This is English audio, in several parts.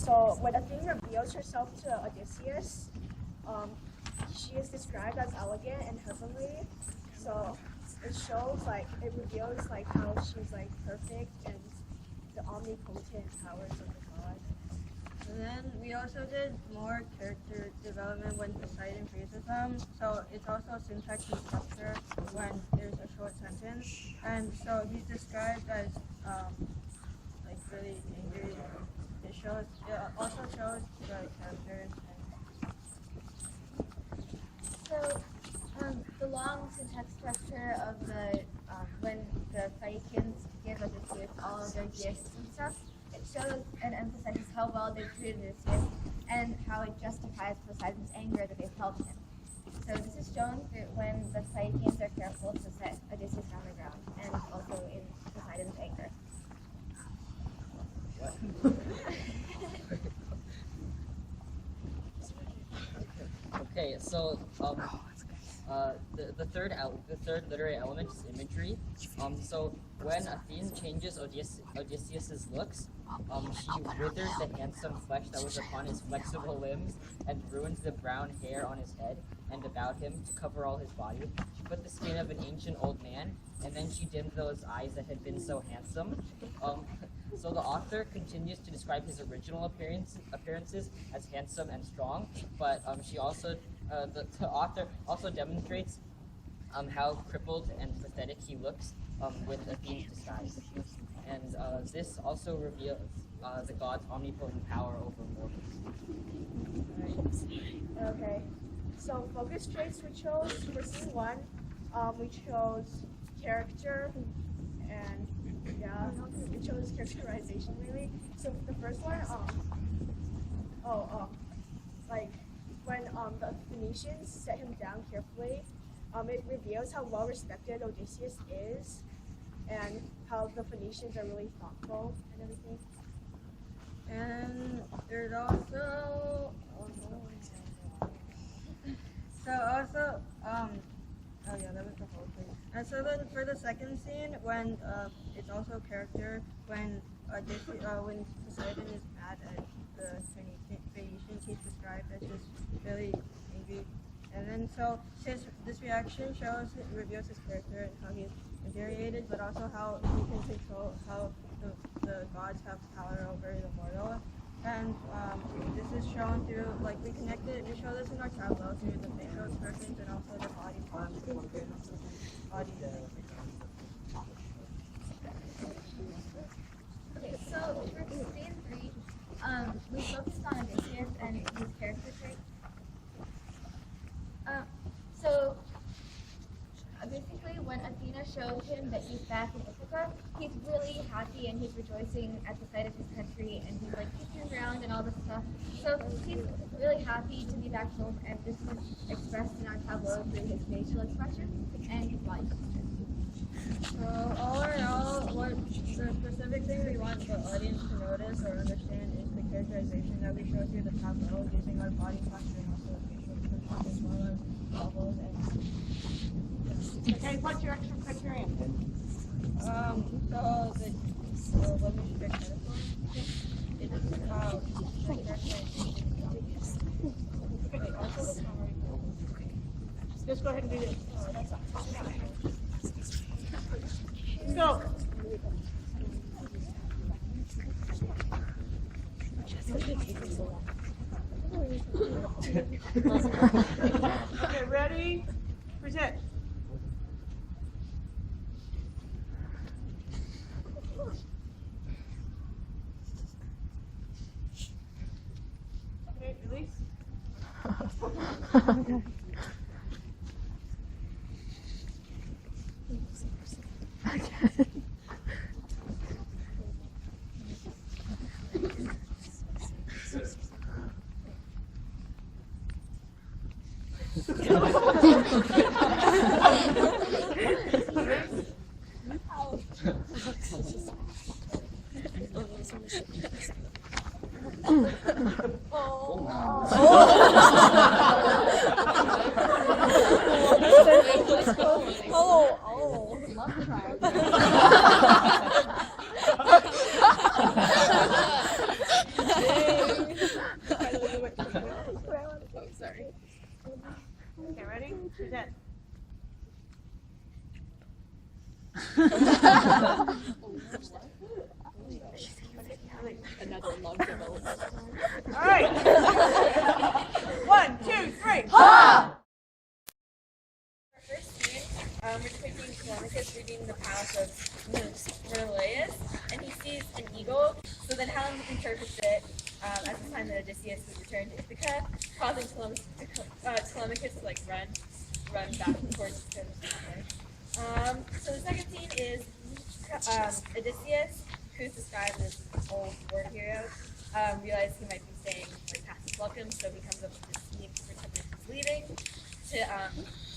So when Athena reveals herself to Odysseus, she is described as elegant and heavenly. So it shows it reveals how she's perfect and the omnipotent powers of the god. And then we also did more character development when Poseidon praises them. So it's also a syntax and structure when there's a short sentence. And so he's described as really angry. It also shows the characters. So the long syntax structure of the when the Phaeacians give Odysseus all of their gifts and stuff, it shows and emphasizes how well they've treated Odysseus and how it justifies Poseidon's anger that they've helped him. So this is shown through when the Phaeacians are careful to set Odysseus on the ground, and also in Poseidon's anger. Okay, so the third literary element is imagery. So when Athene changes Odysseus's looks, she withers the handsome flesh that was upon his flexible limbs and ruins the brown hair on his head and about him to cover all his body. She put the skin of an ancient old man, and then she dimmed those eyes that had been so handsome. So the author continues to describe his original appearances as handsome and strong, but the author also demonstrates how crippled and pathetic he looks with Athene's disguise. And this also reveals the god's omnipotent power over mortals. Okay, so focus traits we chose for scene 1. We chose character and we chose characterization really. So the first one, when the Phoenicians set him down carefully, it reveals how well respected Odysseus is and how the Phoenicians are really thoughtful and everything. And there's also that was the whole thing. And so then for the second scene, when it's also character, when Poseidon is mad at the Phoenicians, he's described as just really angry. And then so this reaction reveals his character and how he's infuriated, but also how he can control how the gods have power over the mortal. And this is shown through, we show this in our tableau through the facial expressions and also the body postures. Okay, so for scene 3, we focused on Odysseus and his character traits. So basically, when Athena shows him that he's back in Ithaca, he's really happy and he's rejoicing at the sight of his country, and he's kicking around and all this stuff. So he's really happy to be back home, and this is expressed in our tableau through his facial expressions and his body postures. So all in all, what the specific thing we want the audience to notice or understand is the characterization that we show through the tableau using our body posture and also facial expressions as well as bubbles and. Okay, what's your extra criterion? Let me check that one. Just go ahead and do this. Go. Okay, ready? Present. Okay, release. Okay. Sorry. Okay, ready? Present. Another log development. All right. 1, 2, 3. Our first scene, we're depicting Telemachus reading the palace of Menelaus, and he sees an eagle. So then Helen interprets it as a sign that Odysseus would return to Ithaca, causing Telemachus to like run back towards him. So the second scene is Odysseus, who's described as an old war hero, realized he might be staying like past his welcome, so he comes up with this scheme to pretend that he's leaving,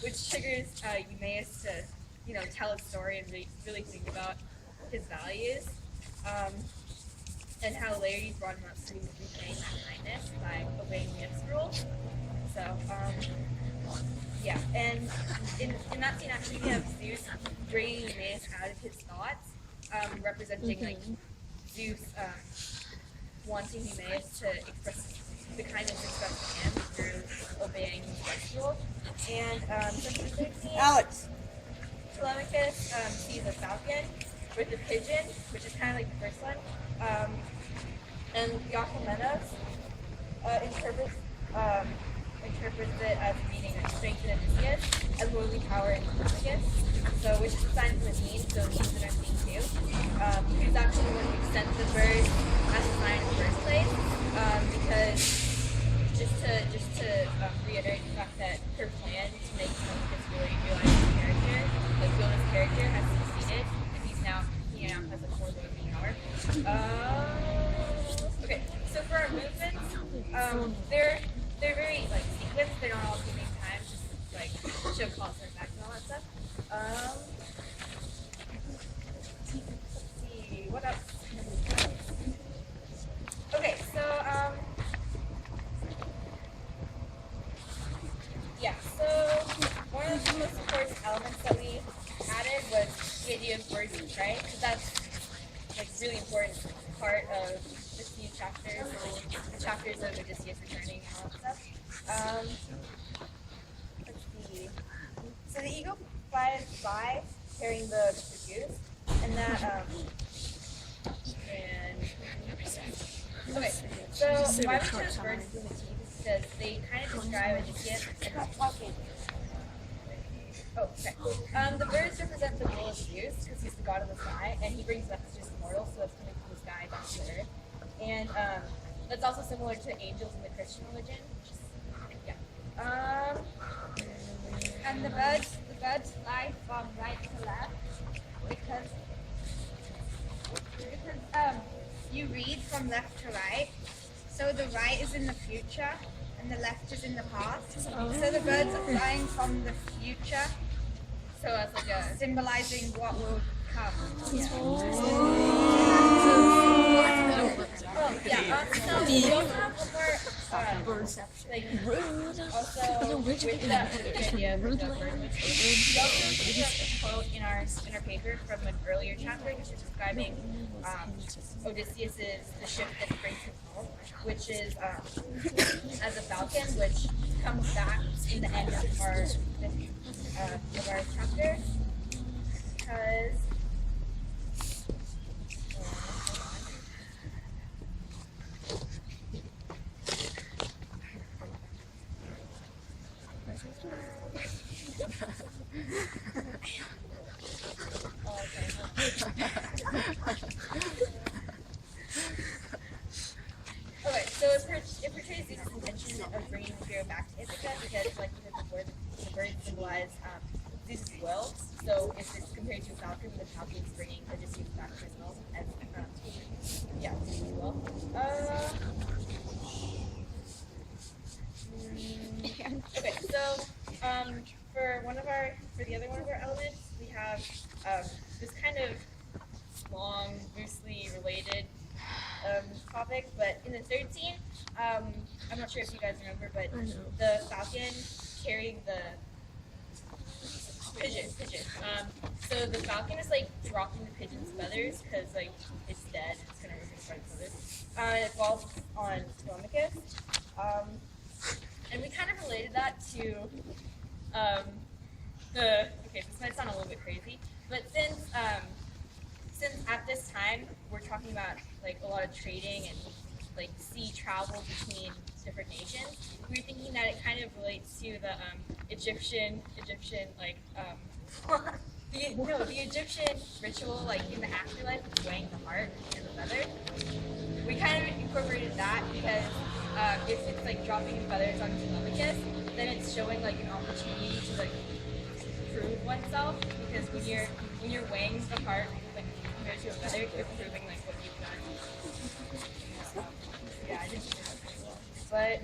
which triggers Eumaeus to tell his story and really think about his values, and how Laertes brought him up to repaying that kindness by obeying Myth's rules. So yeah, and in that scene actually we have Zeus bringing Eumaeus out of his thoughts, representing like Zeus wanting Eumaeus to express the kindness expressed to him through obeying Myth's rules. And so for the third scene, Alex. Telemachus sees a falcon with a pigeon, which is kind of like the first one, and Theoclymenos interprets it as meaning like strength in Odysseus and lordly power in Telemachus. So which is a sign from the scene, so it means in our scene too. Who's actually the one who sent the bird as a sign in the first place, because just to reiterate the fact that her plan to make Telemachus really realize his character, like build his character, has succeeded, and he now has a more lordly power. Okay, so for our movements, they're very like sequenced. They're not all at the same time, just like show cause and effect and all that stuff. Let's see, what else? Okay, so yeah, so one of the most important elements that we added was the idea of words and right, because that's like really important part of the few chapters, the chapters of Odysseus returning and all that stuff. Let's see. So the eagle flies by carrying the goose, and that okay. So why we chose birds as the motif is because they kind of describe Odysseus. Oh, okay. The birds represent the role of Zeus because he's the god of the sky, and he brings messages to mortals, so that's coming from the sky down to the earth. And that's also similar to angels in the Christian religion. Which is, yeah. And the birds fly from right to left because you read from left to right. So the right is in the future and the left is in the past. So the birds are flying from the future, So as like a symbolizing what will come. so we also have one more like also with that idea of the bird motif. We also included a quote in our paper from an earlier chapter, which is describing Odysseus's the ship that brings him home, which is as a falcon, which comes back in the end of our chapter, because. Okay, so it portrays Zeus' intention of bringing the hero back to Ithaca because, like we said before, the birds symbolize Zeus' will. So if it's compared to a falcon, the falcon is bringing Odysseus back to his will, as yeah, Zeus' will. Okay, so for the other one of our elements, we have this kind of long, loosely related topic, but in the third scene, I'm not sure if you guys remember, but the falcon carrying the pigeon. So the falcon is like dropping the pigeon's feathers because like it's dead. It's gonna rip its feathers. It falls on Telemachus. And we kind of related that to okay, this might sound a little bit crazy, but since at this time we're talking about like a lot of trading and like sea travel between different nations, we were thinking that it kind of relates to the Egyptian like the Egyptian ritual, like in the afterlife, of weighing the heart and the feather. We kind of incorporated that because if it's like dropping feathers on Telemachus, then it's showing like an opportunity to like prove oneself. Because when you're weighing the heart like compared to a feather, you're proving like what you've done. Yeah, I didn't do that very well, but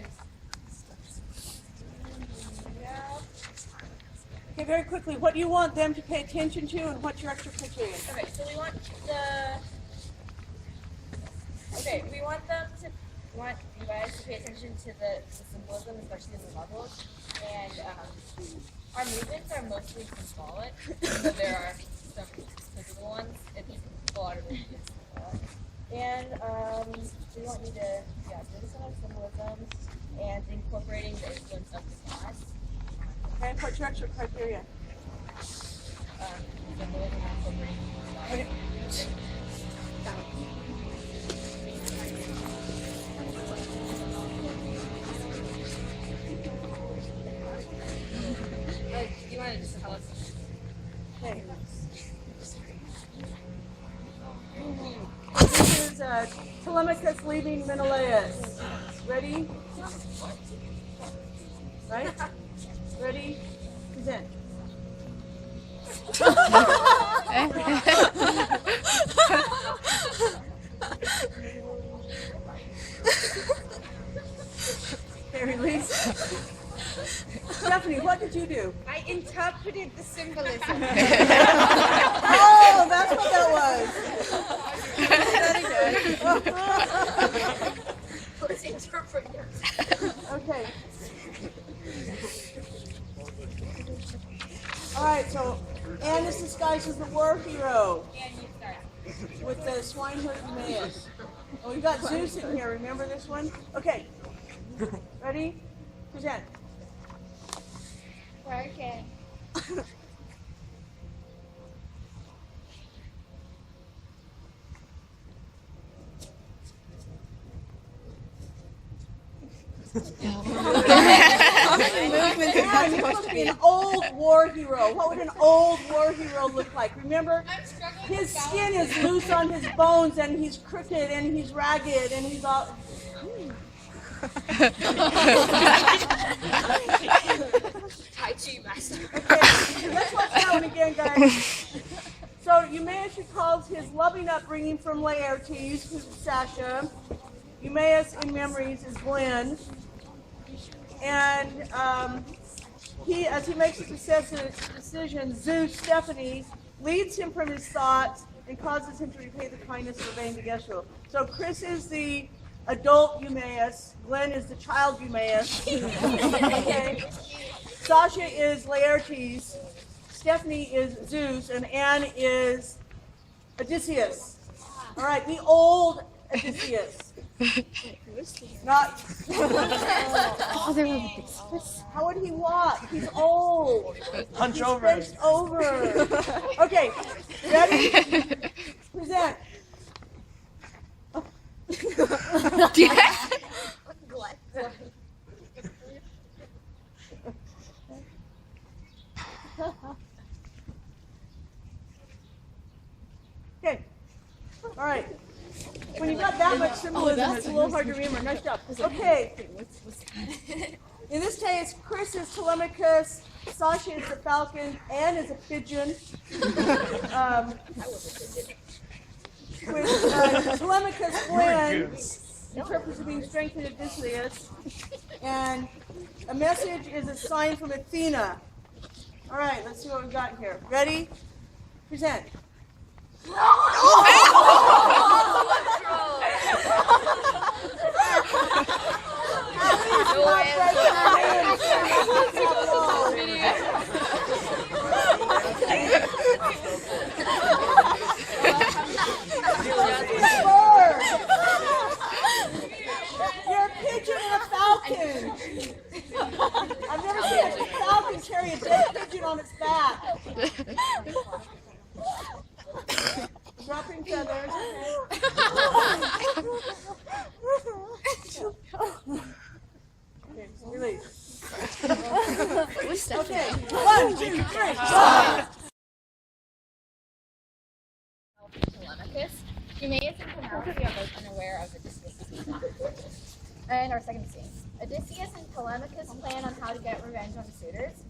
yeah. Okay, very quickly, what do you want them to pay attention to, and what's your extra criteria? Okay, so we want you guys to pay attention to the symbolism, especially in the levels. And our movements are mostly symbolic, but there are some physical ones. It's a lot of movements. And we want you to do some of symbolism and incorporating the influence of the class. Okay, what's your extra criteria? Symbolism and incorporating the class. Okay. Do you want to just tell us? Okay. This is Telemachus leaving Menelaus. Ready? Right? Ready? Present. Okay, release. Stephanie, what did you do? I interpreted the symbolism. Oh, that's what that was. Let's interpret it. Okay. All right, so Anne is disguised as the war hero And you start. with the swineherd Eumaeus. And we've got Zeus in here. Remember this one? Okay. Ready? Present. Working. Anne, you're supposed to be an old war hero. What would an old war hero look like? Remember, his skin is loose on his bones, and he's crooked, and he's ragged, and he's all... Tai Chi master. Okay, let's watch that one again, guys. So Eumaeus recalls his loving upbringing from Laertes, who's Sasha. Eumaeus in memories is Glenn. And as he makes his decision, Zeus, Stephanie, leads him from his thoughts and causes him to repay the kindness of obeying the Geshu. So Chris is the adult Eumaeus, Glenn is the child Eumaeus. Okay. Sasha is Laertes, Stephanie is Zeus, and Anne is Odysseus. All right, the old Odysseus. Not. How would he walk? He's old. Hunch He's over. bent over. Okay, ready? Present. Okay. All right. When you've got that much symbolism, it's a little hard to remember. Nice job. Okay. In this case, Chris is Telemachus, Sasha is the falcon, Anne is a pigeon. With Telemachus, Glenn interprets as being strengthened at Odysseus, and a message is a sign from Athena. All right, let's see what we've got here. Ready? Present. You're a pigeon and a falcon. carry a dead pigeon on its back. Dropping feathers, okay, release. Okay, 1, 2, 3, stop. Telemachus. Eumaeus and Penelope are both unaware of Odysseus' movement. And our second scene. Odysseus and Telemachus plan on how to get revenge on the suitors.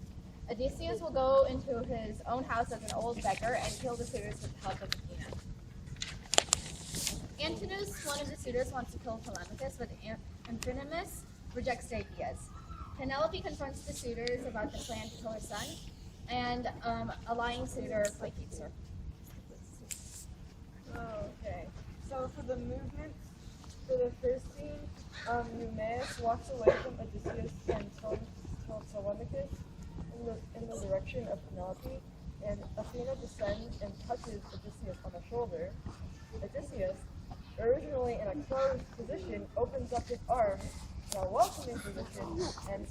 Odysseus will go into his own house as an old beggar and kill the suitors with the help of Athena. Antinous, one of the suitors, wants to kill Telemachus, but Amphinomus rejects the ideas. Penelope confronts the suitors about the plan to kill her son, and a lying suitor placates her. Okay, so for the movement, for the first scene, Eumaeus walks away from Odysseus and Telemachus in the direction of Penelope, and Athena descends and touches Odysseus on the shoulder. Odysseus, originally in a closed position, opens up his arms in a welcoming position, and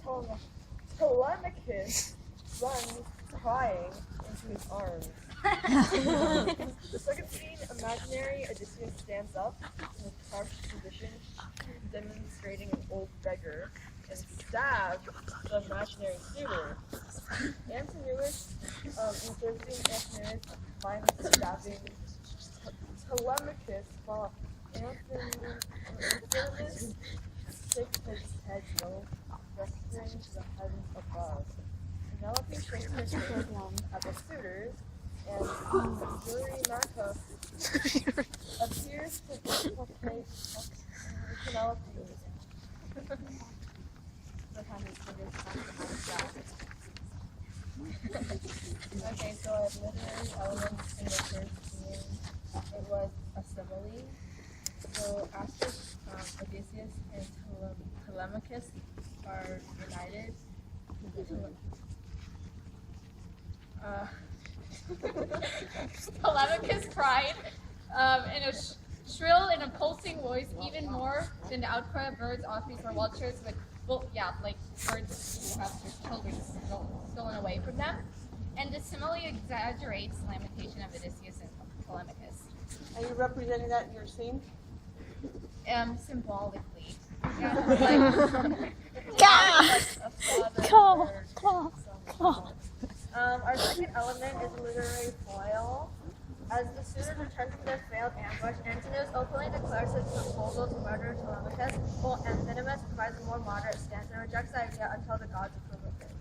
Telemachus runs crying into his arms. The second scene, imaginary Odysseus stands up in a crouched position, demonstrating an old beggar, and stabs the imaginary suitor. Antinous, in the third scene, Antinous finds stabbing Telemachus, while Antinous shakes his head no, gesturing to the heavens above. Penelope shakes her head at the suitors, and Eurymachus appears to duplicate Penelope. Okay, so I have literary elements in the first scene. It was a simile. So after Odysseus and Telemachus are united, Telemachus cried in a shrill and a pulsing voice, even more than the outcry of birds, ospreys, or vultures with, well, yeah, like birds who have their children stolen away from them. And the simile exaggerates the lamentation of Odysseus and Telemachus. Are you representing that in your scene? Symbolically. Our second element is literary foil. As the suitors return from their failed ambush, Antinous openly declares his proposal to murder Telemachus, while Amphinomus provides a more moderate stance and rejects the idea until the gods approve of it.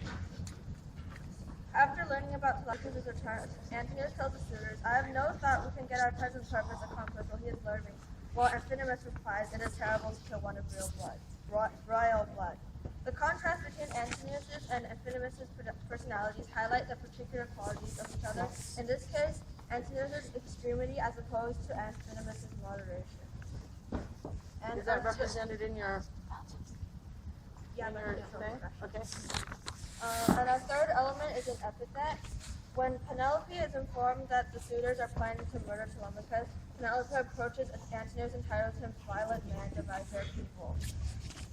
After learning about Telemachus' return, Antinous tells the suitors, "I have no thought we can get our present purpose accomplished while he is learning," while Amphinomus replies, "It is terrible to kill one of royal blood." The contrast between Antinous' and Amphinomus' personalities highlight the particular qualities of each other. In this case, Antinous' extremity as opposed to Amphinomus' moderation. And Is that represented in your? Yeah, Okay. And our third element is an epithet. When Penelope is informed that the suitors are planning to murder Telemachus, Penelope approaches Antinous and titles him violent man, divider of people.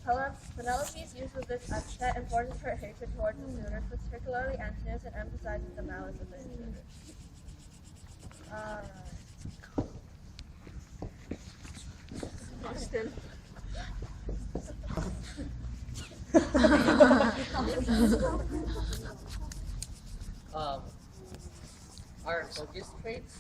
Penelope's use of this epithet enforces her hatred towards the suitors, particularly Antinous, and emphasizes the malice of the intruders. Austin. Our focus traits.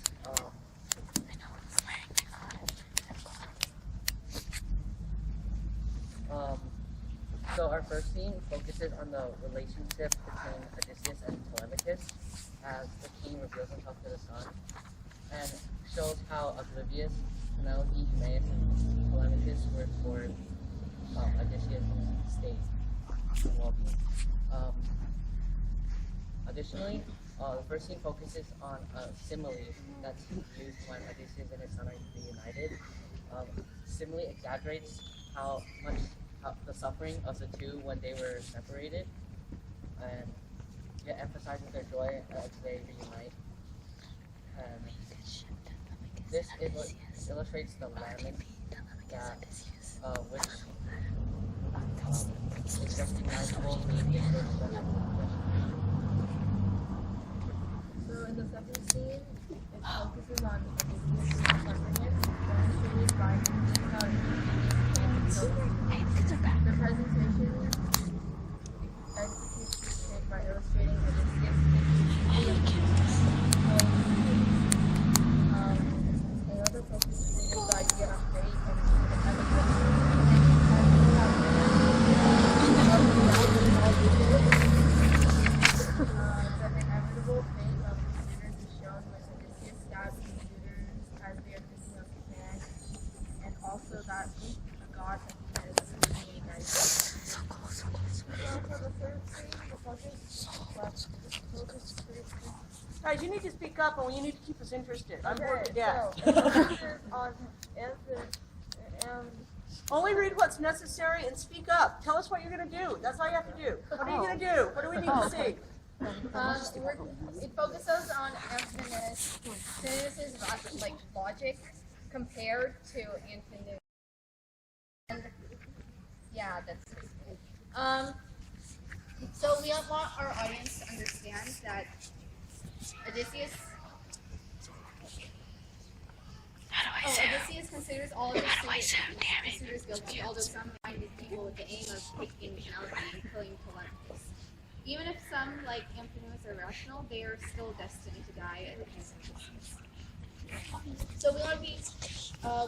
So our first scene focuses on the relationship between Odysseus and Telemachus as the king reveals himself to the sun, and shows how oblivious Penelope, Eumaeus, and Telemachus were toward Odysseus' state and well-being. Additionally, the first scene focuses on a simile that's used when Odysseus and his son are reunited. Simile exaggerates how the suffering of the two when they were separated, and it emphasizes their joy as they reunite. And this illustrates the lament that which is recognizable in the focuses on Odysseus' cleverness, demonstrated by how the presentation executes this trait by illustrating Odysseus' another focus is the idea of fate the inevitable fate of the suitors is shown when Odysseus stabs the suitors as they are thinking of his hand, and also that the god Athena is accompanying guys. So for the third scene, the focus Guys, you need to speak up and you need to keep us interested. I'm bored to death. So, the focus is on Only read what's necessary and speak up. Tell us what you're going to do. That's all you have to do. What are you going to do? What do we need to see? It focuses on Anthony's like logic compared to Anthony. And yeah, that's it. So we want our audience to understand that Odysseus considers all of his suitors guilty, although some find these people with the aim of taking Penelope and killing Telemachus. Even if some, like Amphinous, are rational, they are still destined to die at the hands of Odysseus. So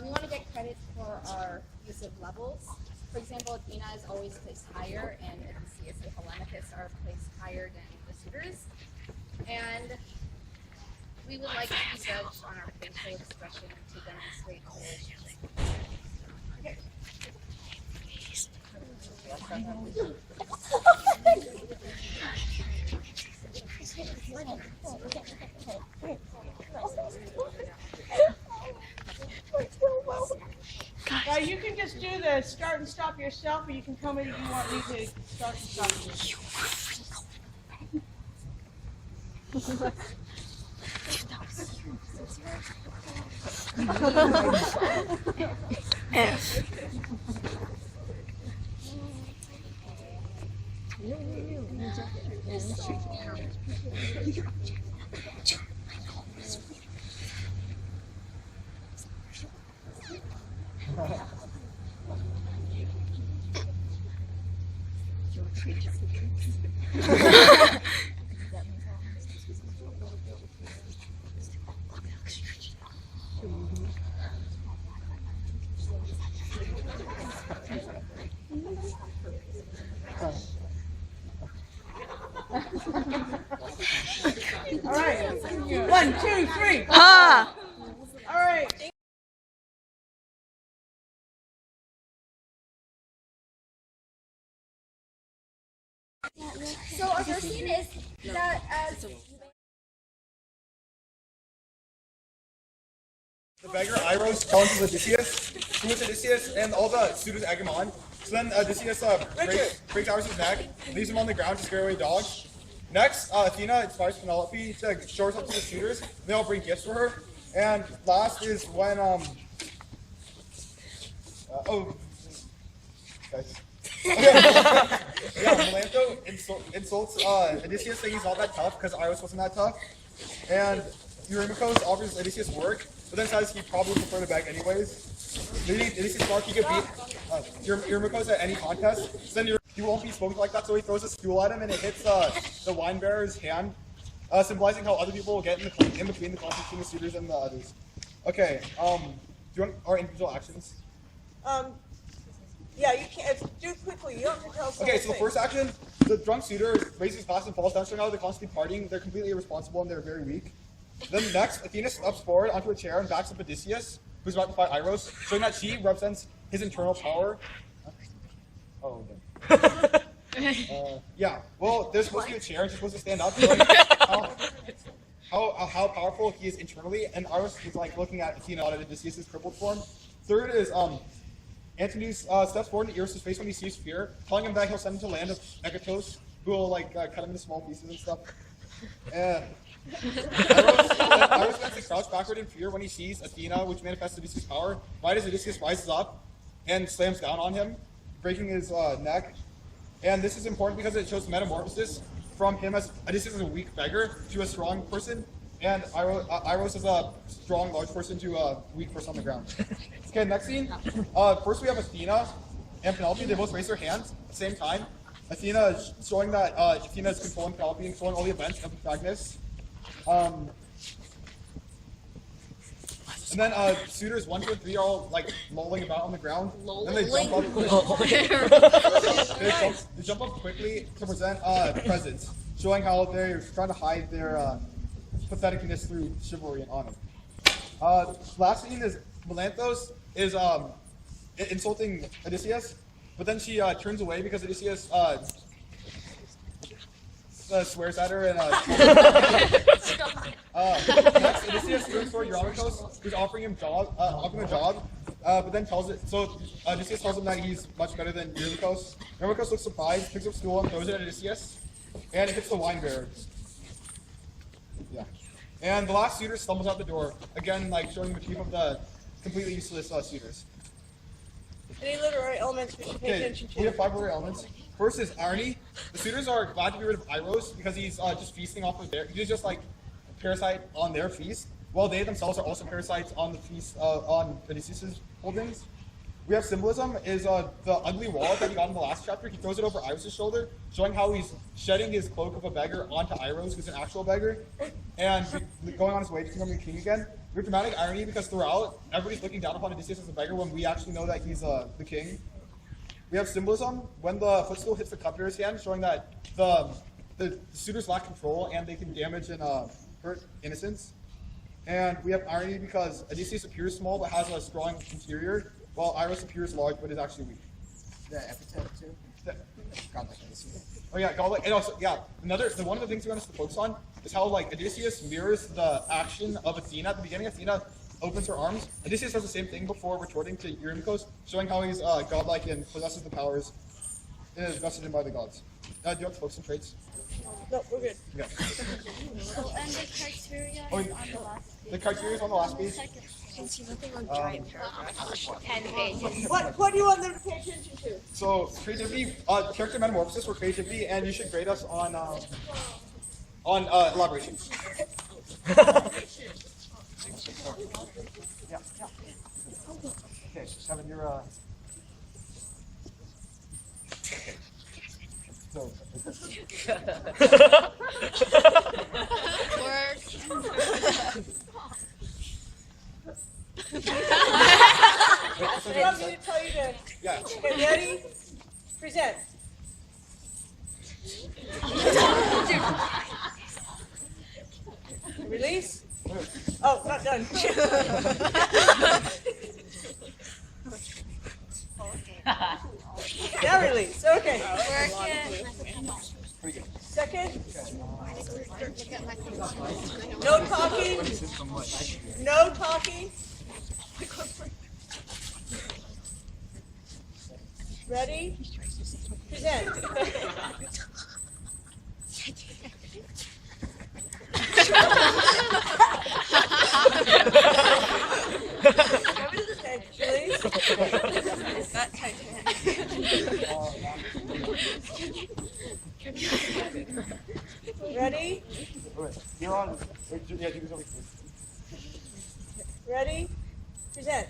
we want to get credit for our use of levels. For example, Athena is always placed higher, and Odysseus and Telemachus are placed higher than the suitors. And we would like to be judged on our facial expression to demonstrate Okay. Guys, you can just do the start and stop yourself, or you can tell me that you want me to start and stop you. All right. 1, 2, 3. All right. So our first scene is that as the beggar Iros challenges Odysseus, who is Odysseus and all the suitors egg him on. So then Odysseus breaks Iros' neck, leaves him on the ground to scare away dogs. Next, Athena inspires Penelope to show herself to the suitors. They all bring gifts for her. And last is when Melantho insults Odysseus saying he's not that tough because Iros wasn't that tough. And Eurymachus offers Odysseus work, but then says he'd probably prefer to beg anyways. Odysseus thought he could beat Eurymachus at any contest. So then he won't be spoken like that, so he throws a stool at him and it hits the wine bearer's hand, symbolizing how other people will get in between the conflict between the suitors and the others. Okay, do you want our individual actions? Yeah, you can't do it quickly. You don't have to tell us. Okay, so the first action, the drunk suitor raises his glass and falls down, showing how they're constantly partying. They're completely irresponsible and they're very weak. Then next, Athena steps forward onto a chair and backs up Odysseus, who's about to fight Iros, showing that she represents his internal power. Oh, okay. Yeah, well, there's supposed to be a chair and she's supposed to stand up, showing how powerful he is internally, and Iros is like looking at Athena at Odysseus' crippled form. Third is Antony's steps forward into Eros' face when he sees fear, telling him that he'll send him to the land of Agathos, who will like cut him into small pieces and stuff. And Iros begins to crouch backward in fear when he sees Athena, which manifests Odysseus' power. Right as Odysseus rises up and slams down on him, breaking his neck. And this is important because it shows the metamorphosis from him as Odysseus as a weak beggar to a strong person. and Iros is a strong, large person to a weak person on the ground. Okay, next scene. First we have Athena and Penelope. They both raise their hands at the same time. Athena is showing that Athena is controlling Penelope and controlling all the events of the protagonist. And then suitors 1, 2, and 3 are all like lolling about on the ground. And they jump up quickly. they jump up quickly to present presents, showing how they're trying to hide their patheticness through chivalry and honor. Last scene is Melanthos is insulting Odysseus, but then she turns away because Odysseus swears at her and next Odysseus turns toward Eurymachus, who's offering him a job, but then tells it. So Odysseus tells him that he's much better than Eurymachus. Eurymachus looks surprised, picks up a stool and throws it at Odysseus, and it hits the wine bearer. Yeah. And the last suitor stumbles out the door, again, like showing the motif of the completely useless suitors. Any literary elements we should pay attention to? We have 5 literary elements. First is irony. The suitors are glad to be rid of Iros because he's just feasting off of he's just like a parasite on their feast, while they themselves are also parasites on the feast on Odysseus' holdings. We have symbolism is the ugly wallet that he got in the last chapter. He throws it over Iros' shoulder, showing how he's shedding his cloak of a beggar onto Iros, who's an actual beggar, and going on his way to becoming a king again. We have dramatic irony because throughout, everybody's looking down upon Odysseus as a beggar when we actually know that he's the king. We have symbolism when the footstool hits the cupbearer's hand, showing that the suitors lack control and they can damage and hurt innocence. And we have irony because Odysseus appears small but has a strong interior, while Iros appears large but is actually weak. The epithet too. Godlike Odysseus. Oh yeah, godlike, and also one of the things we want us to focus on is how like Odysseus mirrors the action of Athena. At the beginning, Athena opens her arms. Odysseus does the same thing before retorting to Eurymachus, showing how he's godlike and possesses the powers vested in by the gods. Do you want to focus on traits? No, we're good. Yeah. Oh, and the criteria Oh, is on the last the criteria is on the last page. What do you want them to pay attention to? So creativity, character metamorphosis for creativity, and you should grade us on elaboration. Yeah. Okay, Kevin, you're okay. So. You want me to tell you to Yeah. get ready? Present. Release? Oh, not done. Now release. Okay. Second. No talking. No talking. Ready? Present. Okay, release. Ready? You're on. Yeah, do this over here. Ready? Present.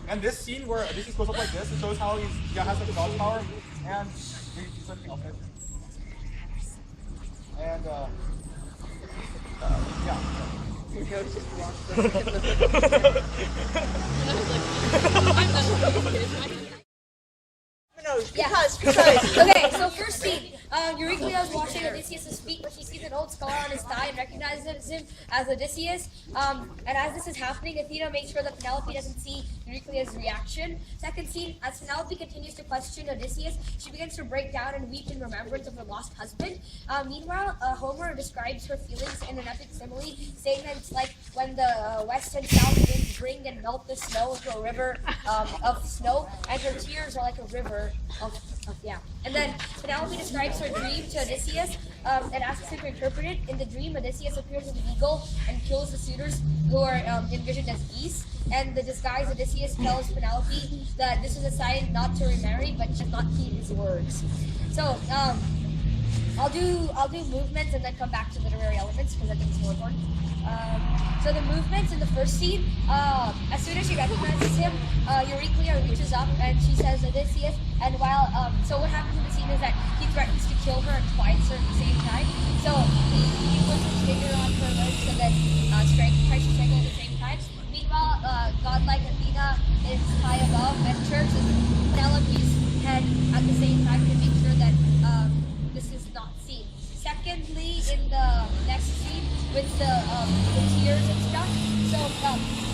And this scene where Odysseus goes up like this, it shows how he has like a god's power, and he's something else. And yeah. Yeah. Because. Okay, so first scene. Euryclea is washing Odysseus' feet when she sees an old scar on his thigh and recognizes him as Odysseus. And as this is happening, Athena makes sure that Penelope doesn't see Euryclea's reaction. Second scene, as Penelope continues to question Odysseus, she begins to break down and weep in remembrance of her lost husband. Meanwhile, Homer describes her feelings in an epic simile, saying that it's like when the west and south winds bring and melt the snow into a river of snow, and her tears are like a river of yeah. And then Penelope describes her dream to Odysseus and asks him to interpret it. In the dream, Odysseus appears as an eagle and kills the suitors who are envisioned as geese. And the disguised Odysseus tells Penelope that this is a sign not to remarry, but to not keep his words. So I'll do movements and then come back to literary elements because I think it's more important. So the movements in the first scene, as soon as she recognizes him, Euryclea reaches up and she says Odysseus. And while so what happens in the scene is that he threatens to kill her and quiets her at the same time. So he puts his finger on her lips and then tries to strangle at the same time. Meanwhile, godlike Athena is high above and turns Penelope's head at the same time to make sure that this is not seen. Secondly, in the next scene with the tears and stuff, so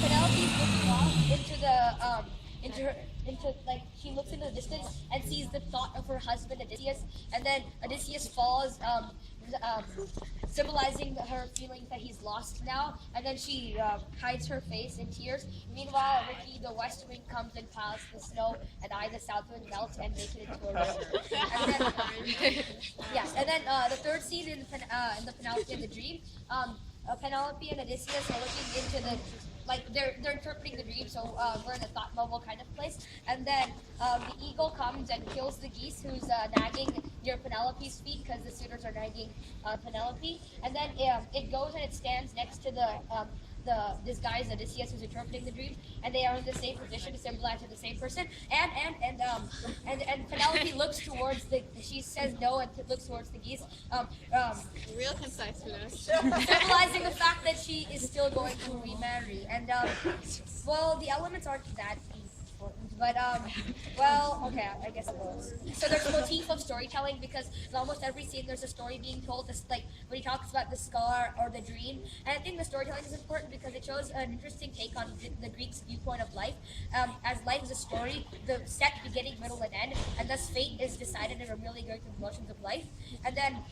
Penelope's looking off she looks into the distance and sees the thought of her husband Odysseus, and then Odysseus falls, symbolizing her feelings that he's lost now, and then she hides her face in tears. Meanwhile, Ricky, the west wind, comes and piles the snow, and I, the south wind, melts and make it into a river. And then, and then the third scene in the Penelope and the dream, Penelope and Odysseus are looking into the they're interpreting the dream, so we're in a thought bubble kind of place. And then the eagle comes and kills the geese who's nagging near Penelope's feet because the suitors are nagging Penelope. And then it goes and it stands next to the disguised Odysseus who's interpreting the dream, and they are in the same position to symbolize they're the same person. And Penelope looks towards she says no and looks towards the geese. Real concise for this. Symbolizing the fact that she is still going to remarry. And well, the elements aren't that important, but okay, I guess it was. So there's a motif of storytelling because in almost every scene there's a story being told. This like when he talks about the scar or the dream, and I think the storytelling is important because it shows an interesting take on the Greeks' viewpoint of life. As life is a story, the set beginning, middle, and end, and thus fate is decided and we're merely going through the motions of life. And then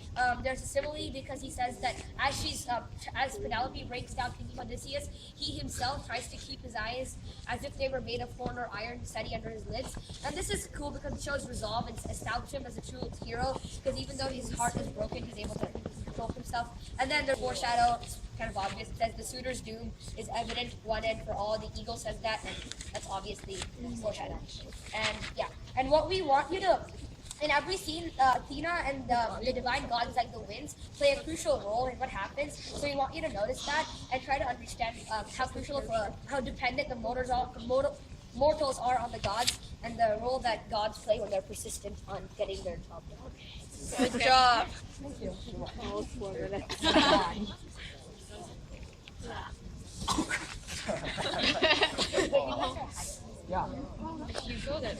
there's a simile because he says that as Penelope breaks down thinking of Odysseus, he himself tries to keep his eyes as if they were made of horn or iron steady under his lids. And this is cool because it shows resolve and establishes him as a true hero because even though his heart is broken, he's able to control himself. And then the foreshadow, it's kind of obvious, it says the suitor's doom is evident one and for all. The eagle says that, and that's obviously foreshadow. And yeah, and what we want you to in every scene, Athena and the divine gods like the winds play a crucial role in what happens. So we want you to notice that and try to understand how dependent the mortals are on the gods and the role that gods play when they're persistent on getting their job done. Good job. Thank you. Yeah. You go there.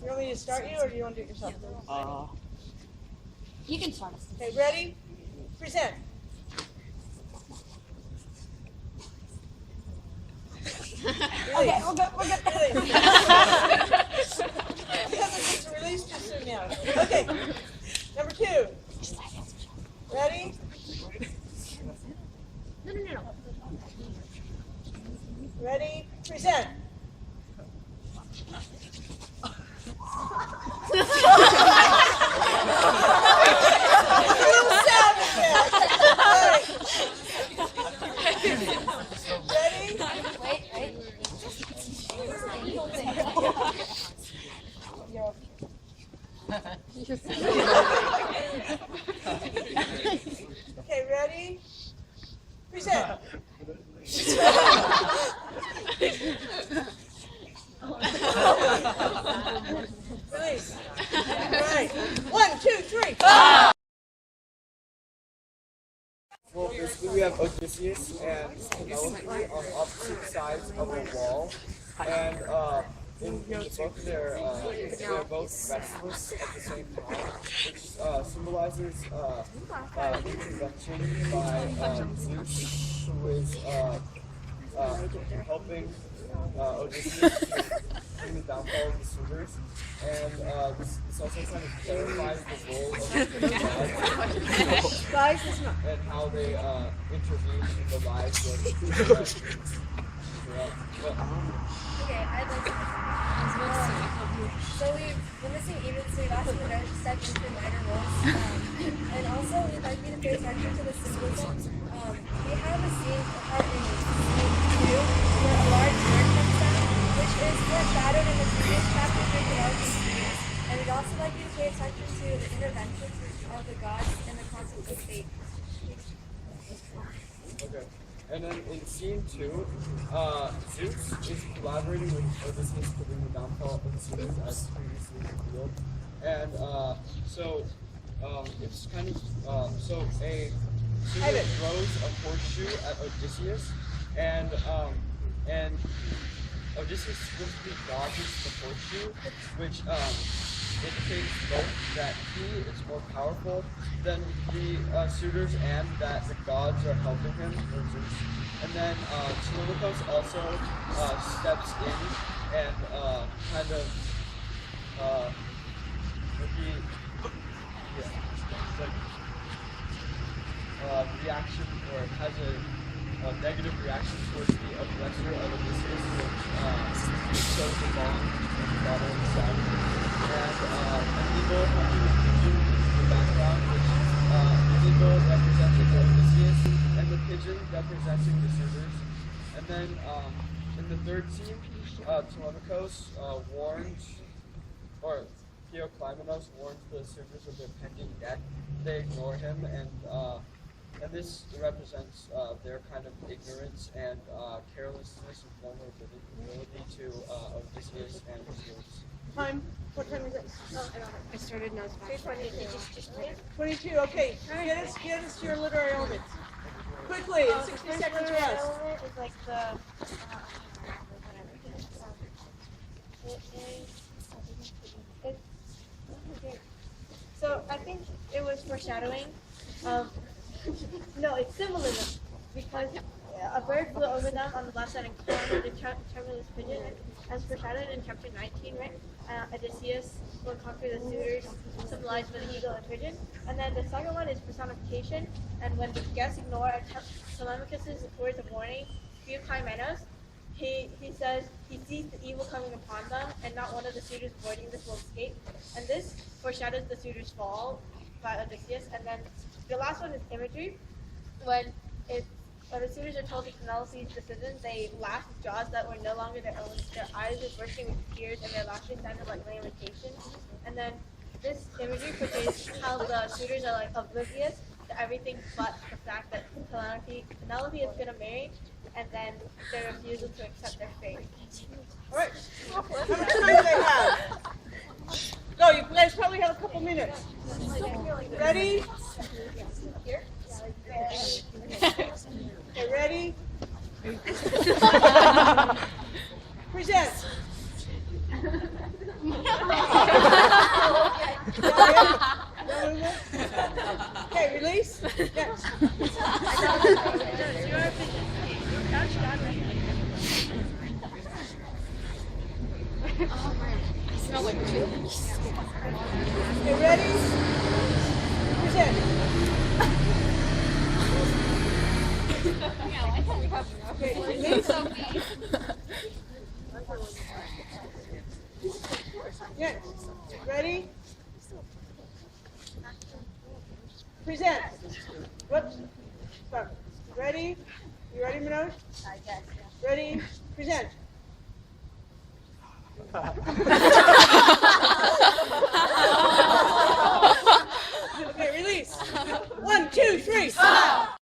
You want me to start you, or do you want to do it yourself? You can start us. Okay, ready? Present. Okay, we'll go. Release. Because it's released too soon now. Okay. Number 2. Ready? No. Ready? Present. Ready? Wait. Okay, ready? Present. Release. Right. 1, 2, 3. Well, basically we have Odysseus and Penelope on opposite sides of the wall, and in the book, they're both restless at the same time, which symbolizes intervention by Zeus, who is helping Odysseus in the downfall of the suitors. And this also kind of clarifies the role of the gods Guys, listen up. and how they intervene in the lives of Okay, I'd like to. So we're missing even so we've asked you to step into minor roles. And also we'd like you to pay attention to the symbolism. We have a scene part in scene 2 where a large bird comes down, which is foreshadowed in the previous chapter for Penelope's dreams. And we'd also like you to pay attention to the interventions of the gods and the concept of fate. Okay. And then in scene 2, Zeus is collaborating with Odysseus to bring the downfall of the suitors as previously revealed. And it's kind of so a suitor throws a horseshoe at Odysseus, and Odysseus swiftly dodges the horseshoe, which indicates both that he is more powerful than the suitors and that the gods are helping him, or Zeus. And then Telemachus also steps in and kind of reaction, or has a negative reaction towards the aggressor of Odysseus, which shows the bond between the father and son. And an eagle in the background, which an eagle representing Odysseus, and the pigeon representing the suitors. And then in the third scene, Telemachus warns, or Theoclymenos warns the suitors of their pending death. They ignore him, and this represents their kind of ignorance and carelessness and vulnerability to Odysseus and Zeus. Time? What time is it? I started now. 22. Okay. Get us your literary elements. Quickly, in 60 seconds or less. Element is like the So I think it was foreshadowing. No, it's symbolism because a bird flew over them on the left side and cornered the tremulous pigeon, as foreshadowed in chapter 19, right? Odysseus will conquer the suitors, symbolized by the eagle and pigeon. And then the second one is personification, and when the guests ignore Telemachus' words of warning, Theoclymenos, he says he sees the evil coming upon them, and not one of the suitors avoiding this will escape. And this foreshadows the suitors' fall by Odysseus. And then the last one is imagery. When the suitors are told to Penelope's decision, they laugh with jaws that were no longer their own. Their eyes were bursting with tears, and their laughter sounded like lamentations. And then this imagery portrays how the suitors are like oblivious to everything but the fact that Penelope is going to marry, and then their refusal to accept their fate. All right. How much time do they have? Go. You guys probably have a couple minutes. Ready? Here? Okay, ready? Present. Okay, release. Next. Okay, ready? Present. Okay, release. Next. Ready? Present. Whoops. Stop. Ready? You ready, Manoj? Yes. Ready? Present. Okay, release. 1, 2, 3, stop.